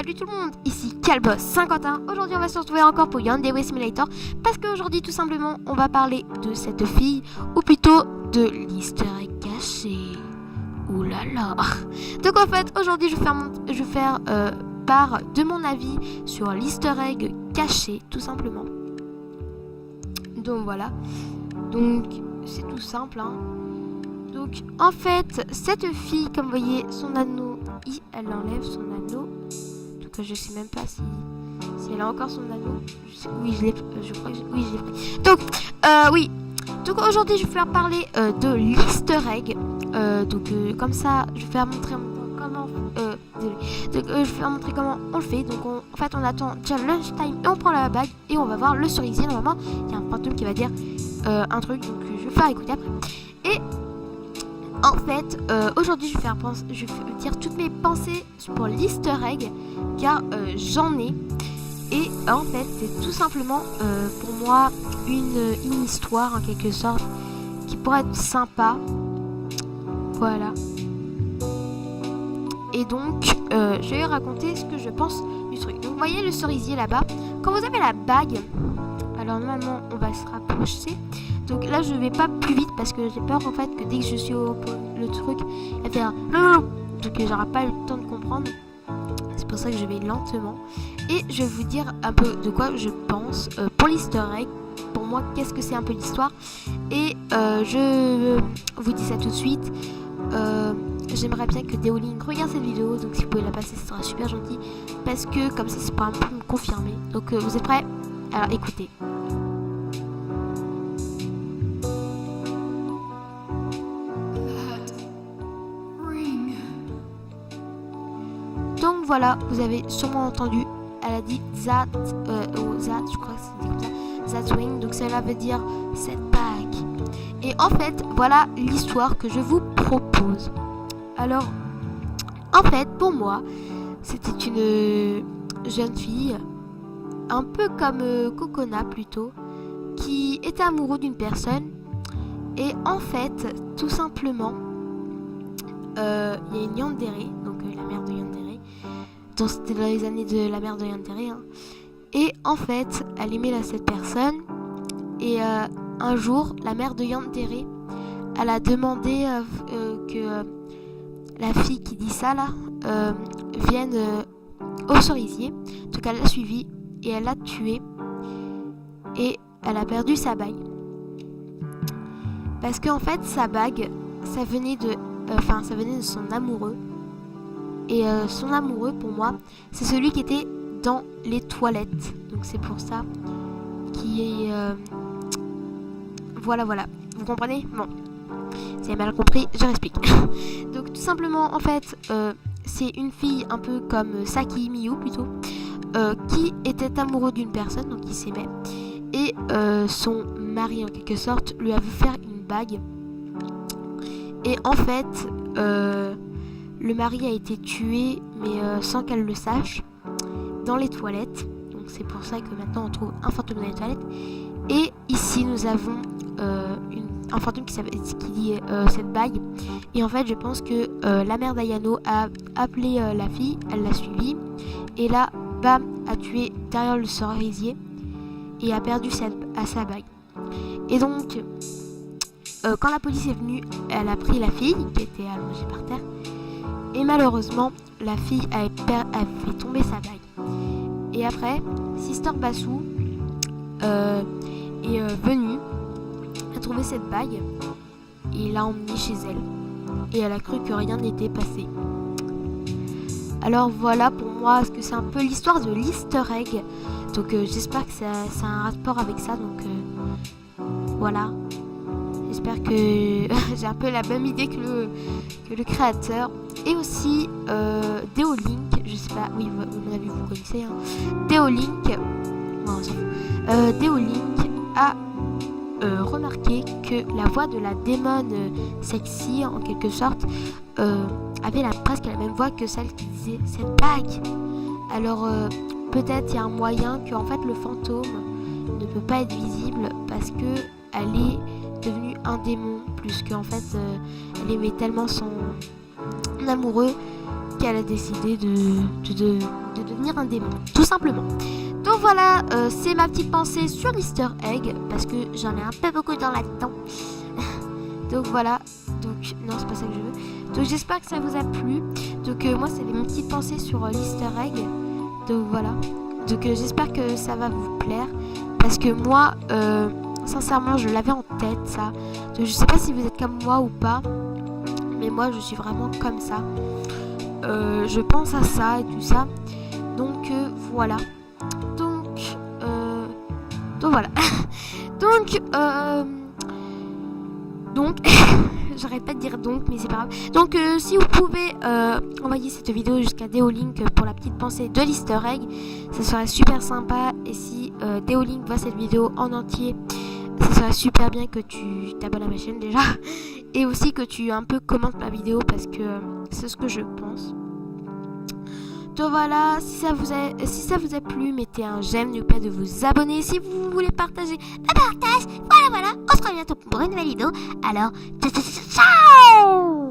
Salut tout le monde, ici Calboss 51. Aujourd'hui on va se retrouver encore pour Yandere Simulator parce qu'aujourd'hui tout simplement on va parler de cette fille ou plutôt de l'easter egg caché. Ouh là là. Donc en fait aujourd'hui je vais faire part de mon avis sur l'easter egg caché tout simplement. Donc voilà. Donc c'est tout simple hein. Donc en fait cette fille comme vous voyez son anneau, elle enlève son anneau. Que je sais même pas si elle a encore son anneau. Oui, je crois que oui, je l'ai pris. Donc, oui. Donc aujourd'hui, je vais faire parler de l'easter egg. Comme ça, je vais faire montrer comment. Je vais faire montrer comment on le fait. Donc, en fait, on attend déjà lunchtime et on prend la bague et on va voir le cerisier. Normalement, il y a un fantôme qui va dire un truc. Donc, je vais faire écouter après. Et en fait, aujourd'hui, je vais dire toutes mes pensées pour l'easter egg, car j'en ai. Et en fait, c'est tout simplement pour moi une histoire en quelque sorte qui pourrait être sympa. Voilà. Et donc, je vais raconter ce que je pense du truc. Donc, vous voyez le cerisier là-bas. Quand vous avez la bague, alors normalement, on va se rapprocher. Donc là je vais pas plus vite parce que j'ai peur en fait que dès que je suis au le truc, il va faire non. Donc j'aurai pas le temps de comprendre. C'est pour ça que je vais lentement. Et je vais vous dire un peu de quoi je pense pour l'easter egg. Pour moi, qu'est-ce que c'est un peu l'histoire. Et je vous dis ça tout de suite. J'aimerais bien que Deolink regarde cette vidéo. Donc si vous pouvez la passer, ce sera super gentil. Parce que comme ça, c'est pas un peu me confirmer. Donc vous êtes prêts? Alors écoutez. Donc voilà, vous avez sûrement entendu, elle a dit that, je crois que c'est comme ça, that ring, donc cela veut dire cette bague. Et en fait, voilà l'histoire que je vous propose. Alors, en fait, pour moi, c'était une jeune fille, un peu comme Kokona plutôt, qui était amoureux d'une personne. Et en fait, tout simplement, il y a une Yandere, donc la mère de Yandere. C'était dans les années de la mère de Yandere. Hein. Et en fait, elle aimait cette personne. Et un jour, la mère de Yandere, elle a demandé que la fille qui dit ça là vienne au cerisier. Donc elle l'a suivi et elle l'a tué. Et elle a perdu sa bague. Parce qu'en fait, sa bague, ça venait de son amoureux. Et son amoureux, pour moi, c'est celui qui était dans les toilettes. Donc c'est pour ça qui est... Voilà. Vous comprenez? Bon. Si vous avez mal compris, je réexplique. Donc tout simplement, en fait, c'est une fille un peu comme Saki Miyu plutôt, qui était amoureux d'une personne, donc il s'aimait. Et son mari, en quelque sorte, lui avait fait une bague. Et en fait... le mari a été tué, mais sans qu'elle le sache, dans les toilettes. Donc c'est pour ça que maintenant on trouve un fantôme dans les toilettes. Et ici nous avons un fantôme qui dit cette bague. Et en fait je pense que la mère d'Ayano a appelé la fille, elle l'a suivie. Et là, bam, a tué derrière le cerisier et a perdu sa bague. Et donc, quand la police est venue, elle a pris la fille qui était allongée par terre. Et malheureusement, la fille a fait tomber sa bague. Et après, Sister Basu est venue, a trouvé cette bague et l'a emmenée chez elle. Et elle a cru que rien n'était passé. Alors voilà pour moi, ce que c'est un peu l'histoire de l'easter egg. Donc j'espère que ça a un rapport avec ça. Donc voilà. J'espère que j'ai un peu la même idée que le créateur. Et aussi Deolink, je sais pas, oui, à mon avis vous connaissez. Hein. Deolink, Deolink a remarqué que la voix de la démone sexy, en quelque sorte, avait presque la même voix que celle qui disait cette bague. Alors peut-être il y a un moyen que en fait le fantôme ne peut pas être visible parce que elle est devenue un démon plus qu'en fait elle aimait tellement son amoureux qu'elle a décidé de devenir un démon, tout simplement. Donc voilà, c'est ma petite pensée sur l'Easter egg, parce que j'en ai un peu beaucoup dans la dent. Donc voilà, donc non c'est pas ça que je veux. Donc j'espère que ça vous a plu. Donc moi c'est mes petites pensées sur l'Easter egg. Donc voilà, donc j'espère que ça va vous plaire, parce que moi sincèrement je l'avais en tête ça. Donc je sais pas si vous êtes comme moi ou pas, mais moi je suis vraiment comme ça. Je pense à ça et tout ça. Donc voilà. Donc voilà. donc j'arrête pas de dire donc, mais c'est pas grave. Donc si vous pouvez envoyer cette vidéo jusqu'à Deolink pour la petite pensée de l'Easter egg, ça serait super sympa. Et si Deolink voit cette vidéo en entier, ça serait super bien que tu t'abonnes à ma chaîne déjà. Et aussi que tu un peu commentes ma vidéo, parce que c'est ce que je pense. Donc voilà, si ça vous a plu, mettez un j'aime, n'oubliez pas de vous abonner. Si vous voulez partager, partage. Voilà, on se revoit bientôt pour une nouvelle vidéo. Alors, ciao.